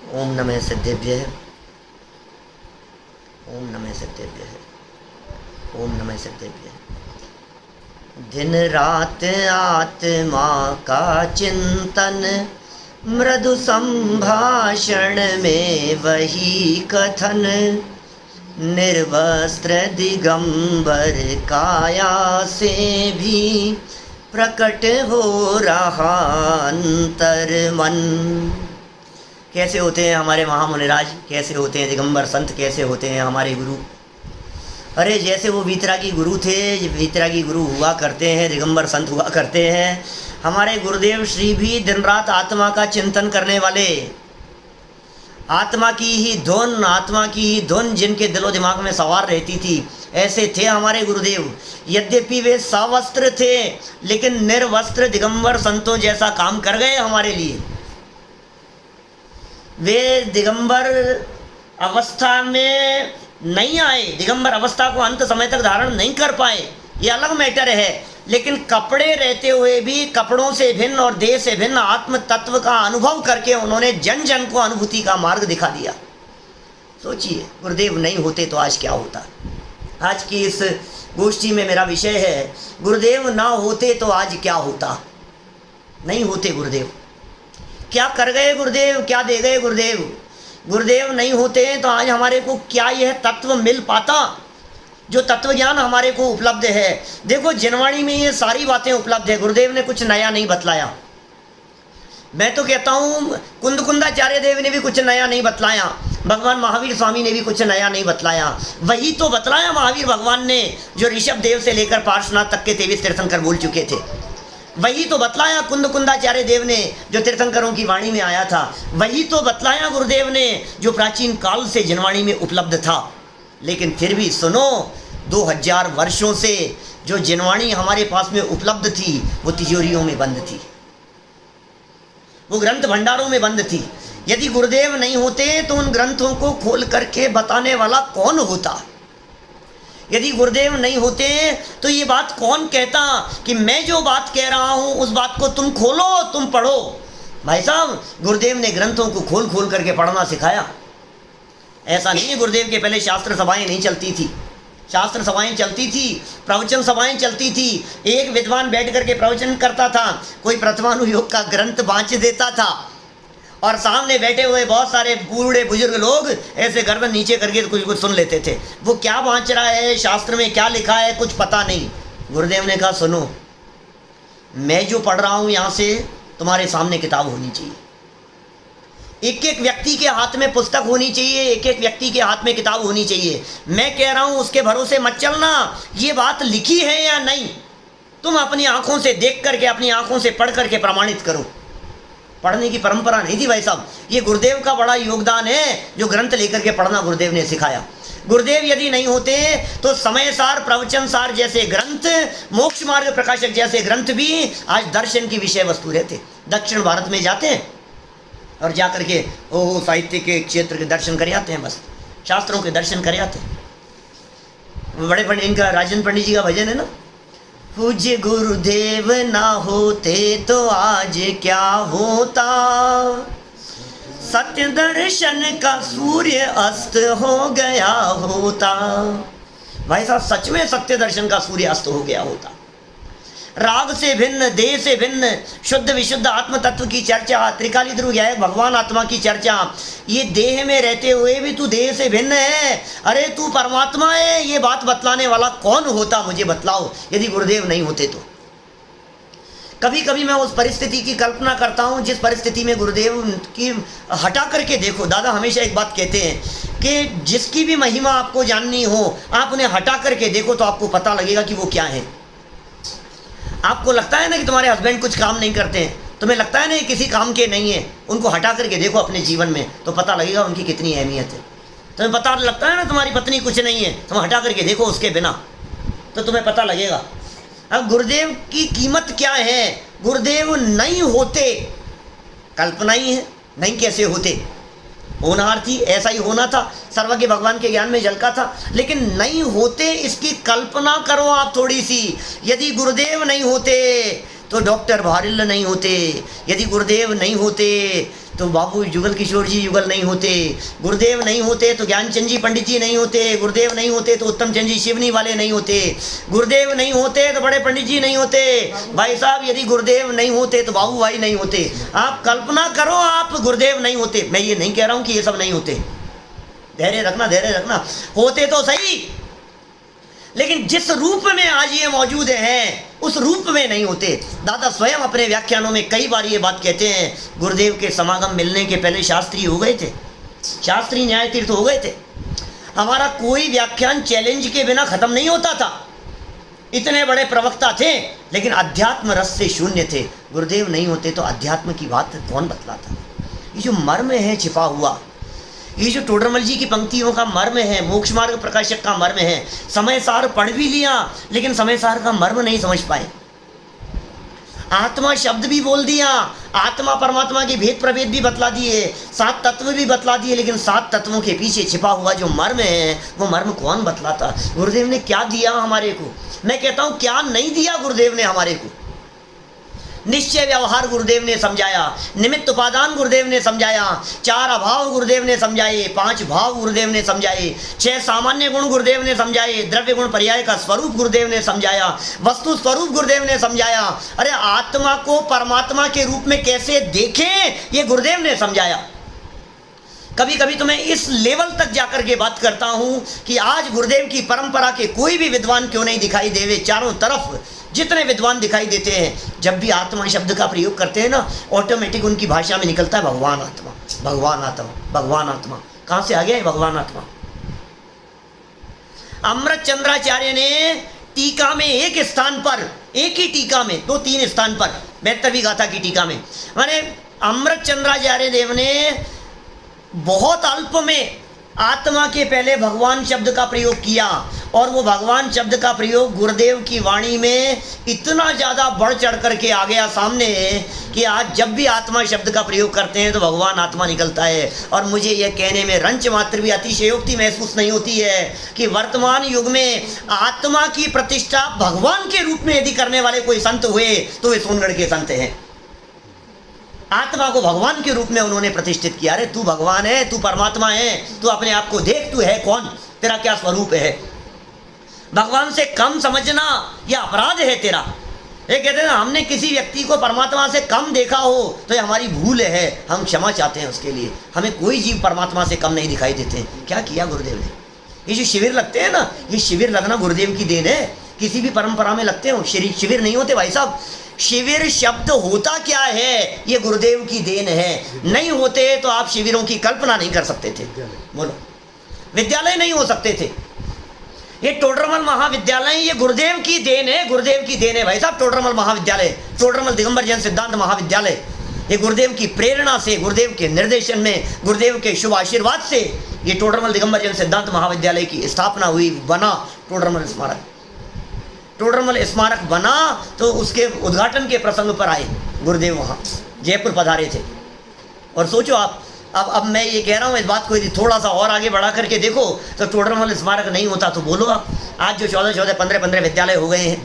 ओम नमः सिद्धेभ्यः। ओम नमः सिद्धेभ्यः। ओम नमः सिद्धेभ्यः। दिन रात आत्मा का चिंतन, मृदु संभाषण में वही कथन। निर्वस्त्र दिगंबर काया से भी प्रकट हो रहा अंतर मन। कैसे होते हैं हमारे महामुनिराज, कैसे होते हैं दिगंबर संत, कैसे होते हैं हमारे गुरु। अरे जैसे वो वीतरागी गुरु थे, वीतरागी गुरु हुआ करते हैं, दिगंबर संत हुआ करते हैं। हमारे गुरुदेव श्री भी दिन रात आत्मा का चिंतन करने वाले, आत्मा की ही धुन जिनके दिलो दिमाग में सवार रहती थी, ऐसे थे हमारे गुरुदेव। यद्यपि वे सवस्त्र थे, लेकिन निर्वस्त्र दिगंबर संतों जैसा काम कर गए हमारे लिए। वे दिगंबर अवस्था में नहीं आए, दिगंबर अवस्था को अंत समय तक धारण नहीं कर पाए, ये अलग मैटर है। लेकिन कपड़े रहते हुए भी कपड़ों से भिन्न और देह से भिन्न आत्म तत्व का अनुभव करके उन्होंने जन जन को अनुभूति का मार्ग दिखा दिया। सोचिए, गुरुदेव नहीं होते तो आज क्या होता। आज की इस गोष्ठी में मेरा विषय है, गुरुदेव ना होते तो आज क्या होता। नहीं होते गुरुदेव, क्या कर गए गुरुदेव, क्या दे गए गुरुदेव। गुरुदेव नहीं होते तो आज हमारे को क्या यह तत्व मिल पाता जो तत्व ज्ञान हमारे को उपलब्ध है। देखो, जिनवाणी में ये सारी बातें उपलब्ध है, गुरुदेव ने कुछ नया नहीं बतलाया। मैं तो कहता हूँ कुंदकुंदाचार्य देव ने भी कुछ नया नहीं बतलाया, भगवान महावीर स्वामी ने भी कुछ नया नहीं बतलाया। वही तो बतलाया महावीर भगवान ने जो ऋषभ देव से लेकर पार्श्वनाथ तक के 23 तीर्थंकर बोल चुके थे। वही तो बतलाया कुंदकुंदाचार्य देव ने जो तीर्थंकरों की वाणी में आया था। वही तो बतलाया गुरुदेव ने जो प्राचीन काल से जिनवाणी में उपलब्ध था। लेकिन फिर भी सुनो, 2000 वर्षों से जो जिनवाणी हमारे पास में उपलब्ध थी वो तिजोरियों में बंद थी, वो ग्रंथ भंडारों में बंद थी। यदि गुरुदेव नहीं होते तो उन ग्रंथों को खोल करके बताने वाला कौन होता। यदि गुरुदेव नहीं होते तो ये बात कौन कहता कि मैं जो बात कह रहा हूँ उस बात को तुम खोलो, तुम पढ़ो। भाई साहब, गुरुदेव ने ग्रंथों को खोल खोल करके पढ़ना सिखाया। ऐसा नहीं है गुरुदेव के पहले शास्त्र सभाएं नहीं चलती थी। शास्त्र सभाएं चलती थी, प्रवचन सभाएं चलती थी। एक विद्वान बैठ करके प्रवचन करता था, कोई प्रथमानुयोग का ग्रंथ बाँच देता था और सामने बैठे हुए बहुत सारे बूढ़े बुजुर्ग लोग ऐसे गर्दन नीचे करके कुछ कुछ सुन लेते थे। वो क्या बाँच रहा है, शास्त्र में क्या लिखा है, कुछ पता नहीं। गुरुदेव ने कहा, सुनो, मैं जो पढ़ रहा हूँ यहाँ से तुम्हारे सामने किताब होनी चाहिए। एक एक व्यक्ति के हाथ में पुस्तक होनी चाहिए, एक एक व्यक्ति के हाथ में किताब होनी चाहिए। मैं कह रहा हूँ उसके भरोसे मत चलना, ये बात लिखी है या नहीं तुम अपनी आँखों से देख करके, अपनी आँखों से पढ़ करके प्रमाणित करो। पढ़ने की परंपरा नहीं थी भाई साहब। ये गुरुदेव का बड़ा योगदान है जो ग्रंथ लेकर के पढ़ना गुरुदेव ने सिखाया। गुरुदेव यदि नहीं होते तो समय सार, प्रवचन सार जैसे ग्रंथ, मोक्ष मार्ग प्रकाशक जैसे ग्रंथ भी आज दर्शन की विषय वस्तु रहते। दक्षिण भारत में जाते हैं और जा करके ओह साहित्य के क्षेत्र के दर्शन कर आते हैं, बस शास्त्रों के दर्शन कर आते हैं। बड़े पंडित, इनका राजेंद्र पंडित जी का भजन है ना, पूज्य गुरुदेव ना होते तो आज क्या होता। सत्य दर्शन का सूर्य अस्त हो गया होता। भाई साहब, सच में सत्य दर्शन का सूर्य अस्त हो गया होता। राग से भिन्न, देह से भिन्न, शुद्ध विशुद्ध आत्म तत्व की चर्चा, त्रिकाली ध्रुव गया है भगवान आत्मा की चर्चा। ये देह में रहते हुए भी तू देह से भिन्न है, अरे तू परमात्मा है, ये बात बतलाने वाला कौन होता, मुझे बतलाओ, यदि गुरुदेव नहीं होते तो। कभी कभी मैं उस परिस्थिति की कल्पना करता हूँ जिस परिस्थिति में गुरुदेव की हटा करके देखो। दादा हमेशा एक बात कहते हैं कि जिसकी भी महिमा आपको जाननी हो, आप उन्हें हटा करके देखो तो आपको पता लगेगा कि वो क्या है। आपको लगता है ना कि तुम्हारे हस्बैंड कुछ काम नहीं करते हैं, तुम्हें लगता है ना किसी काम के नहीं है, उनको हटा करके देखो अपने जीवन में तो पता लगेगा उनकी कितनी अहमियत है। तुम्हें पता लगता है ना तुम्हारी पत्नी कुछ नहीं है, तुम हटा करके देखो उसके बिना तो तुम्हें पता लगेगा। अब गुरुदेव की कीमत क्या है। गुरुदेव नहीं होते, कल्पना ही है, नहीं कैसे होते, होनहार थी, ऐसा ही होना था, सर्वज्ञ भगवान के ज्ञान में झलका था। लेकिन नहीं होते इसकी कल्पना करो आप थोड़ी सी। यदि गुरुदेव नहीं होते तो डॉक्टर भारिल्ल नहीं होते, यदि गुरुदेव नहीं होते तो बाबू जुगल किशोर जी युगल नहीं होते, गुरुदेव नहीं होते तो ज्ञानचंद जी पंडित जी नहीं होते, गुरुदेव नहीं होते तो उत्तम चंद जी शिवनी वाले नहीं होते, गुरुदेव नहीं होते तो बड़े पंडित जी नहीं होते। भाई साहब यदि गुरुदेव नहीं होते तो बाबू भाई नहीं होते। आप कल्पना करो आप गुरुदेव नहीं होते, मैं ये नहीं कह रहा हूँ कि ये सब नहीं होते, धैर्य रखना, धैर्य रखना, होते तो सही, लेकिन जिस रूप में आज ये मौजूद हैं उस रूप में नहीं होते। दादा स्वयं अपने व्याख्यानों में कई बार ये बात कहते हैं, गुरुदेव के समागम मिलने के पहले शास्त्री हो गए थे, शास्त्री न्याय तीर्थ हो गए थे। हमारा कोई व्याख्यान चैलेंज के बिना खत्म नहीं होता था, इतने बड़े प्रवक्ता थे, लेकिन अध्यात्म रस से शून्य थे। गुरुदेव नहीं होते तो अध्यात्म की बात कौन बतलाता। ये जो मर्म है छिपा हुआ, ये जो टोडरमल जी की पंक्तियों का मर्म है, मोक्ष मार्ग प्रकाशक का मर्म है, समय सार पढ़ भी लिया लेकिन समय सार का मर्म नहीं समझ पाए। आत्मा शब्द भी बोल दिया, आत्मा परमात्मा के भेद प्रभेद भी बतला दिए, 7 तत्व भी बतला दिए, लेकिन 7 तत्वों के पीछे छिपा हुआ जो मर्म है वो मर्म कौन बतलाता। गुरुदेव ने क्या दिया हमारे को, मैं कहता हूँ क्या नहीं दिया गुरुदेव ने हमारे को। निश्चय व्यवहार गुरुदेव ने समझाया, निमित्त उपादान गुरुदेव ने समझाया, 4 अभाव गुरुदेव ने समझाए, 5 भाव गुरुदेव ने समझाए, 6 सामान्य गुण गुरुदेव ने समझाए, द्रव्य गुण पर्याय का स्वरूप गुरुदेव ने समझाया, वस्तु स्वरूप गुरुदेव ने समझाया। अरे आत्मा को परमात्मा के रूप में कैसे देखें ये गुरुदेव ने समझाया। कभी कभी तो मैं इस लेवल तक जाकर के बात करता हूँ कि आज गुरुदेव की परंपरा के कोई भी विद्वान क्यों नहीं दिखाई देवे, चारों तरफ जितने विद्वान दिखाई देते हैं, जब भी आत्मा शब्द का प्रयोग करते हैं ना, ऑटोमेटिक उनकी भाषा में निकलता है भगवान आत्मा, भगवान आत्मा, भगवान आत्मा। कहाँ से आ गया है भगवान आत्मा। अमृत चंद्राचार्य ने टीका में एक स्थान पर, एक ही टीका में 2-3 स्थान पर, 72वीं गाथा की टीका में, माने अमृत चंद्राचार्य देव ने बहुत अल्प में आत्मा के पहले भगवान शब्द का प्रयोग किया, और वो भगवान शब्द का प्रयोग गुरुदेव की वाणी में इतना ज़्यादा बढ़ चढ़ करके आ गया सामने कि आज जब भी आत्मा शब्द का प्रयोग करते हैं तो भगवान आत्मा निकलता है। और मुझे यह कहने में रंच मात्र भी अतिशयोक्ति महसूस नहीं होती है कि वर्तमान युग में आत्मा की प्रतिष्ठा भगवान के रूप में यदि करने वाले कोई संत हुए तो वे सोनगढ़ के संत हैं। आत्मा को भगवान के रूप में उन्होंने प्रतिष्ठित किया। अरे तू भगवान है, तू परमात्मा है, तू अपने आप को देख, तू है कौन, तेरा क्या स्वरूप है। भगवान से कम समझना यह अपराध है तेरा। ये कहते हैं हमने किसी व्यक्ति को परमात्मा से कम देखा हो तो ये हमारी भूल है, हम क्षमा चाहते हैं उसके लिए। हमें कोई जीव परमात्मा से कम नहीं दिखाई देते हैं। क्या किया गुरुदेव ने। ये जो शिविर लगते हैं ना, ये शिविर लगना गुरुदेव की देन है। किसी भी परंपरा में लगते हो शिविर नहीं होते भाई साहब। शिविर शब्द होता क्या है ये गुरुदेव की देन है। नहीं होते तो आप शिविरों की कल्पना नहीं कर सकते थे। बोलो, विद्यालय नहीं हो सकते थे। ये टोडरमल महाविद्यालय ये गुरुदेव की देन है, गुरुदेव की देन है भाई साहब। टोडरमल महाविद्यालय, टोडरमल दिगंबर जैन सिद्धांत महाविद्यालय, ये गुरुदेव की प्रेरणा से, गुरुदेव के निर्देशन में, गुरुदेव के शुभ आशीर्वाद से ये टोडरमल दिगंबर जैन सिद्धांत महाविद्यालय की स्थापना हुई, बना टोडरमल स्मारक। टोडरमल स्मारक बना तो उसके उद्घाटन के प्रसंग पर आए गुरुदेव, वहाँ जयपुर पधारे थे। और सोचो आप, अब मैं ये कह रहा हूँ इस बात को यदि थोड़ा सा और आगे बढ़ा करके देखो तो टोडरमल स्मारक नहीं होता तो बोलो आप आज जो 14-14, 15-15 विद्यालय हो गए हैं,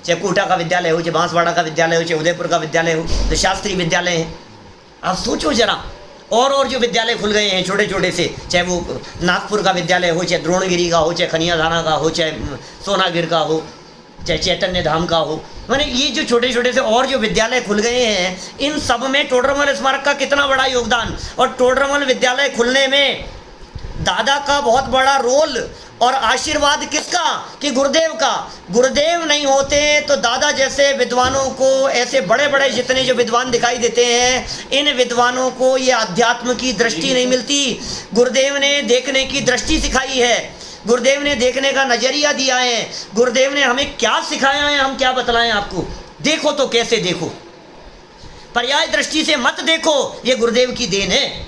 चाहे कोटा का विद्यालय हो, चाहे बांसवाड़ा का विद्यालय हो, चाहे उदयपुर का विद्यालय हो, तो शास्त्री विद्यालय हैं। आप सोचो जरा, और जो विद्यालय खुल गए हैं छोटे छोटे से, चाहे वो नागपुर का विद्यालय हो, चाहे द्रोणगिरी का हो, चाहे खनियाधाना का हो, चाहे सोनागिर का हो, चाहे चैतन्य धाम का हो, मैंने ये जो छोटे छोटे से और जो विद्यालय खुल गए हैं, इन सब में टोडरमल स्मारक का कितना बड़ा योगदान। और टोडरमल विद्यालय खुलने में दादा का बहुत बड़ा रोल और आशीर्वाद किसका कि गुरुदेव का। गुरुदेव नहीं होते तो दादा जैसे विद्वानों को, ऐसे बड़े बड़े जितने जो विद्वान दिखाई देते हैं, इन विद्वानों को ये अध्यात्म की दृष्टि नहीं मिलती। गुरुदेव ने देखने की दृष्टि सिखाई है, गुरुदेव ने देखने का नजरिया दिया है, गुरुदेव ने हमें क्या सिखाया है, हम क्या बतलाएं आपको। देखो तो कैसे देखो, पर्याय दृष्टि से मत देखो, ये गुरुदेव की देन है।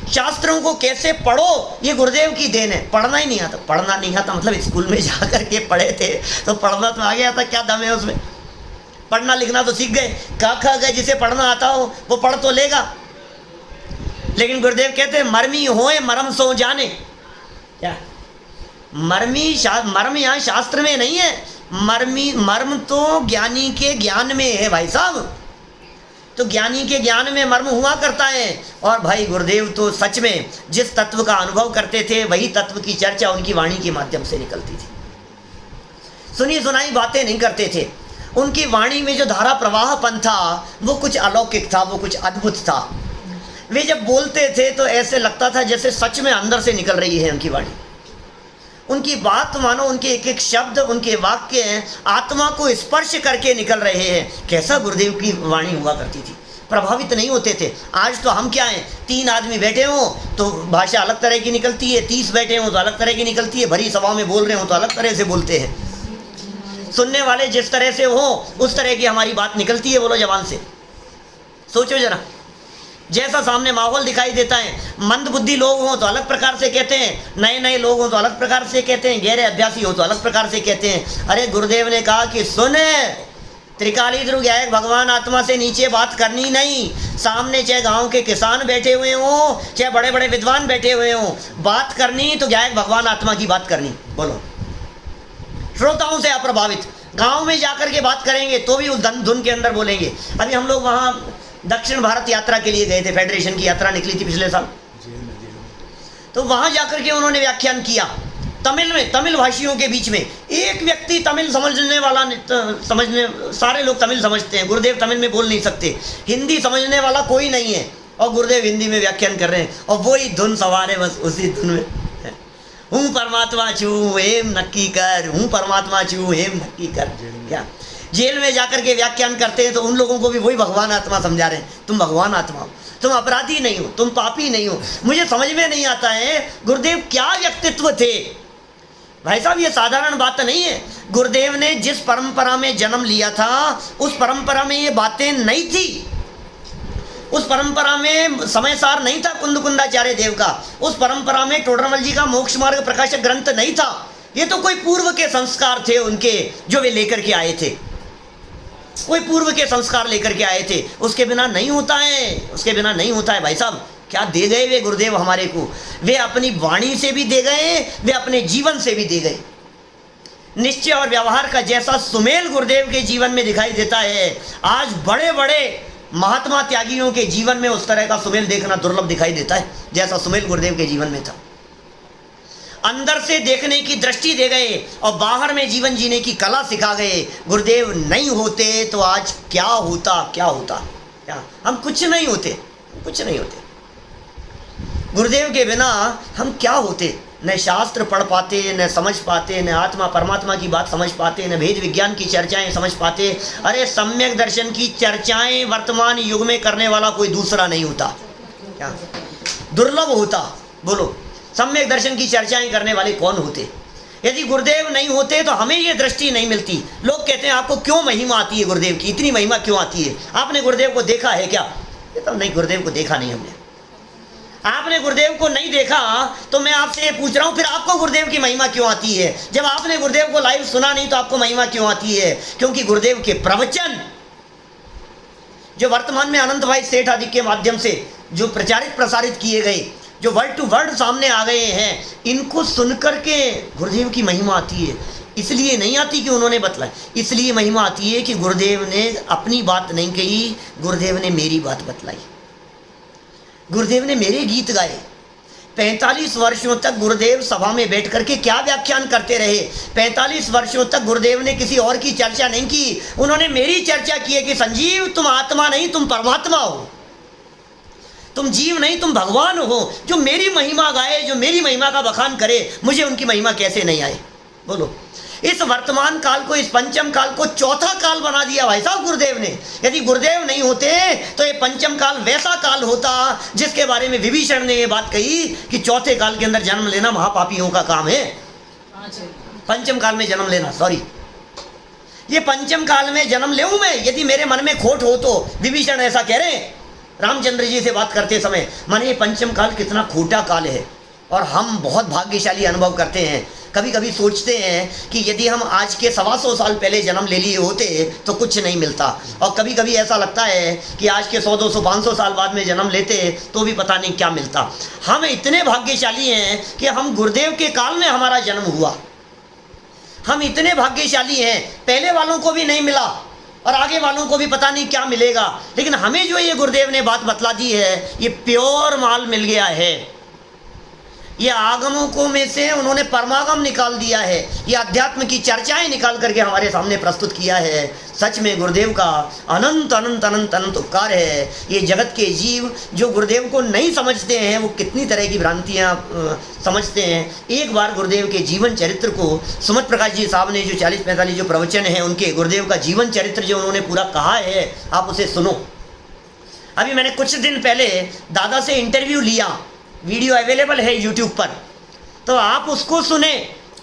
शास्त्रों को कैसे पढ़ो, ये गुरुदेव की देन है। पढ़ना ही नहीं आता, पढ़ना नहीं आता मतलब स्कूल में जा करके पढ़े थे तो पढ़ना तो आ गया था, क्या दम है उसमें। पढ़ना लिखना तो सीख गए, खा गए, जिसे पढ़ना आता हो वो पढ़ तो लेगा। लेकिन गुरुदेव कहते हैं मर्मी होए मरम सो जाने। क्या मर्म यहाँ शास्त्र में नहीं है, मर्म तो ज्ञानी के ज्ञान में है भाई साहब। तो ज्ञानी के ज्ञान में मर्म हुआ करता है। और भाई गुरुदेव तो सच में जिस तत्व का अनुभव करते थे वही तत्व की चर्चा उनकी वाणी के माध्यम से निकलती थी। सुनी सुनाई बातें नहीं करते थे। उनकी वाणी में जो धारा प्रवाहपन था वो कुछ अलौकिक था, वो कुछ अद्भुत था। वे जब बोलते थे तो ऐसे लगता था जैसे सच में अंदर से निकल रही है उनकी वाणी। उनकी बात मानो उनके एक एक शब्द, उनके वाक्य आत्मा को स्पर्श करके निकल रहे हैं। कैसा गुरुदेव की वाणी हुआ करती थी, प्रभावित नहीं होते थे। आज तो हम क्या हैं, 3 आदमी बैठे हों तो भाषा अलग तरह की निकलती है, 30 बैठे हों तो अलग तरह की निकलती है, भरी सभा में बोल रहे हो तो अलग तरह से बोलते हैं। सुनने वाले जिस तरह से हो उस तरह की हमारी बात निकलती है। बोलो जबान से, सोचो जरा। जैसा सामने माहौल दिखाई देता है, मंद बुद्धि लोग हों तो अलग प्रकार से कहते हैं, नए नए लोग हों तो अलग प्रकार से कहते हैं, गहरे अभ्यासी हो तो अलग प्रकार से कहते हैं। अरे गुरुदेव ने कहा कि सुन, त्रिकाली ध्रुव ज्ञायक भगवान आत्मा से नीचे बात करनी नहीं। सामने चाहे गांव के किसान बैठे हुए हों, चाहे बड़े बड़े विद्वान बैठे हुए हों, बात करनी तो ज्ञायक भगवान आत्मा की बात करनी। बोलो, श्रोताओं से अप्रभावित। गांव में जाकर के बात करेंगे तो भी उस धुन के अंदर बोलेंगे। अभी हम लोग वहाँ दक्षिण भारत यात्रा के लिए गए थे, फेडरेशन की यात्रा निकली थी पिछले साल। तो वहाँ जाकर के उन्होंने व्याख्यान किया तमिल में, तमिल भाषियों के बीच में। एक व्यक्ति तमिल समझने वाला, सारे लोग तमिल समझते हैं, गुरुदेव तमिल में बोल नहीं सकते। हिंदी समझने वाला कोई नहीं है और गुरुदेव हिंदी में व्याख्यान कर रहे हैं और वही धुन सवार है, बस उसी धुन में। हूँ परमात्मा छू हेम नक्की कर, हूँ परमात्मा छू हेम नक्की कर। क्या जेल में जाकर के व्याख्यान करते हैं तो उन लोगों को भी वही भगवान आत्मा समझा रहे हैं, तुम भगवान आत्मा हो, तुम अपराधी नहीं हो, तुम पापी नहीं हो। मुझे समझ में नहीं आता है गुरुदेव क्या व्यक्तित्व थे। भाई साहब, ये साधारण बात नहीं है। गुरुदेव ने जिस परंपरा में जन्म लिया था उस परंपरा में ये बातें नहीं थी। उस परंपरा में समय सार नहीं था कुंद कुंदाचार्य देव का। उस परंपरा में टोडरमल जी का मोक्ष मार्ग प्रकाशक ग्रंथ नहीं था। ये तो कोई पूर्व के संस्कार थे उनके, जो वे लेकर के आए थे। कोई पूर्व के संस्कार लेकर के आए थे। उसके बिना नहीं होता है, उसके बिना नहीं होता है। भाई साहब, क्या दे गए वे गुरुदेव हमारे को। वे अपनी वाणी से भी दे गए, वे अपने जीवन से भी दे गए। निश्चय और व्यवहार का जैसा सुमेल गुरुदेव के जीवन में दिखाई देता है, आज बड़े बड़े महात्मा त्यागियों के जीवन में उस तरह का सुमेल देखना दुर्लभ दिखाई देता है जैसा सुमेल गुरुदेव के जीवन में था। अंदर से देखने की दृष्टि दे गए और बाहर में जीवन जीने की कला सिखा गए। गुरुदेव नहीं होते तो आज क्या होता, क्या होता, क्या हम कुछ नहीं होते, कुछ नहीं होते। गुरुदेव के बिना हम क्या होते। न शास्त्र पढ़ पाते, न समझ पाते, न आत्मा परमात्मा की बात समझ पाते, न भेद विज्ञान की चर्चाएं समझ पाते। अरे सम्यक दर्शन की चर्चाएं वर्तमान युग में करने वाला कोई दूसरा नहीं होता, क्या दुर्लभ होता। बोलो, सम्यक दर्शन की चर्चाएं करने वाले कौन होते। यदि गुरुदेव नहीं होते तो हमें ये दृष्टि नहीं मिलती। लोग कहते हैं आपको क्यों महिमा आती है गुरुदेव की, इतनी महिमा क्यों आती है, आपने गुरुदेव को देखा है क्या। ये तो नहीं, गुरुदेव को देखा नहीं हमने। आपने गुरुदेव को नहीं देखा तो मैं आपसे ये पूछ रहा हूँ, फिर आपको गुरुदेव की महिमा क्यों आती है। जब आपने गुरुदेव को लाइव सुना नहीं तो आपको महिमा क्यों आती है। क्योंकि गुरुदेव के प्रवचन जो वर्तमान में अनंत भाई सेठ आदि के माध्यम से जो प्रचारित प्रसारित किए गए, जो वर्ड टू वर्ड सामने आ गए हैं, इनको सुनकर के गुरुदेव की महिमा आती है। इसलिए नहीं आती कि उन्होंने बतलाया, इसलिए महिमा आती है कि गुरुदेव ने अपनी बात नहीं कही, गुरुदेव ने मेरी बात बतलाई, गुरुदेव ने मेरे गीत गाए। 45 वर्षों तक गुरुदेव सभा में बैठ करके क्या व्याख्यान करते रहे। 45 वर्षों तक गुरुदेव ने किसी और की चर्चा नहीं की, उन्होंने मेरी चर्चा की है कि संजीव तुम आत्मा नहीं, तुम परमात्मा हो, तुम जीव नहीं, तुम भगवान हो। जो मेरी महिमा गाए, जो मेरी महिमा का बखान करे, मुझे उनकी महिमा कैसे नहीं आए। बोलो, इस वर्तमान काल को, इस पंचम काल को चौथा काल बना दिया भाई साहब गुरुदेव ने। यदि गुरुदेव नहीं होते तो ये पंचम काल वैसा काल होता जिसके बारे में विभीषण ने ये बात कही कि चौथे काल के अंदर जन्म लेना महापापियों का काम है। पंचम काल में जन्म लेना, सॉरी, ये पंचम काल में जन्म ले मैं, यदि मेरे मन में खोट हो तो। विभीषण ऐसा कह रहे हैं रामचंद्र जी से बात करते समय, माने ये पंचम काल कितना खोटा काल है और हम बहुत भाग्यशाली अनुभव करते हैं। कभी कभी सोचते हैं कि यदि हम आज के 125 साल पहले जन्म ले लिए होते तो कुछ नहीं मिलता, और कभी कभी ऐसा लगता है कि आज के 100, 200, 500 साल बाद में जन्म लेते तो भी पता नहीं क्या मिलता। हम इतने भाग्यशाली हैं कि हम गुरुदेव के काल में हमारा जन्म हुआ। हम इतने भाग्यशाली हैं, पहले वालों को भी नहीं मिला और आगे वालों को भी पता नहीं क्या मिलेगा, लेकिन हमें जो ये गुरुदेव ने बात बतला दी है ये प्योर माल मिल गया है। ये आगमों को में से उन्होंने परमागम निकाल दिया है, ये अध्यात्म की चर्चाएं निकाल करके हमारे सामने प्रस्तुत किया है। सच में गुरुदेव का अनंत अनंत अनंत अनंत उपकार है। ये जगत के जीव जो गुरुदेव को नहीं समझते हैं वो कितनी तरह की भ्रांतियाँ समझते हैं। एक बार गुरुदेव के जीवन चरित्र को सुमत प्रकाश जी साहब ने जो 40-45 जो प्रवचन हैं उनके गुरुदेव का जीवन चरित्र जो उन्होंने पूरा कहा है आप उसे सुनो। अभी मैंने कुछ दिन पहले दादा से इंटरव्यू लिया, वीडियो अवेलेबल है यूट्यूब पर, तो आप उसको सुने।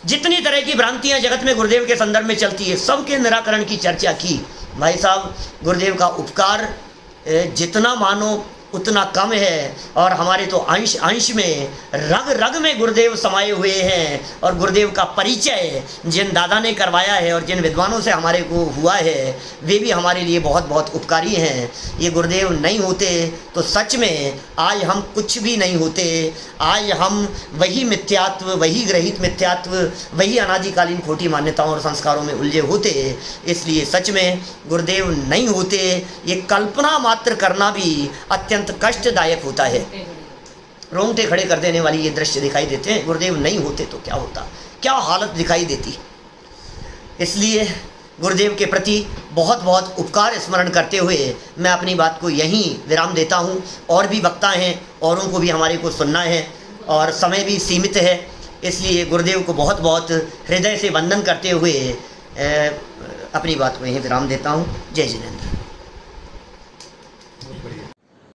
जितनी तरह की भ्रांतियां जगत में गुरुदेव के संदर्भ में चलती है सबके निराकरण की चर्चा की। भाई साहब गुरुदेव का उपकार जितना मानो उतना कम है, और हमारे तो अंश अंश में रग रग में गुरुदेव समाये हुए हैं। और गुरुदेव का परिचय जिन दादा ने करवाया है और जिन विद्वानों से हमारे को हुआ है वे भी हमारे लिए बहुत बहुत उपकारी हैं। ये गुरुदेव नहीं होते तो सच में आज हम कुछ भी नहीं होते। आज हम वही मिथ्यात्व, वही ग्रहित मिथ्यात्व, वही अनादिकालीन खोटी मान्यताओं और संस्कारों में उलझे होते। इसलिए सच में गुरुदेव नहीं होते ये कल्पना मात्र करना भी अत्यंत कष्टदायक होता है। रोंगटे खड़े कर देने वाली ये दृश्य दिखाई देते हैं। गुरुदेव नहीं होते तो क्या होता, क्या हालत दिखाई देती। इसलिए गुरुदेव के प्रति बहुत बहुत उपकार स्मरण करते हुए मैं अपनी बात को यहीं विराम देता हूँ। और भी वक्ता हैं, औरों को भी हमारे को सुनना है और समय भी सीमित है, इसलिए गुरुदेव को बहुत बहुत हृदय से वंदन करते हुए अपनी बात को यहीं विराम देता हूँ। जय जिनेंद्र।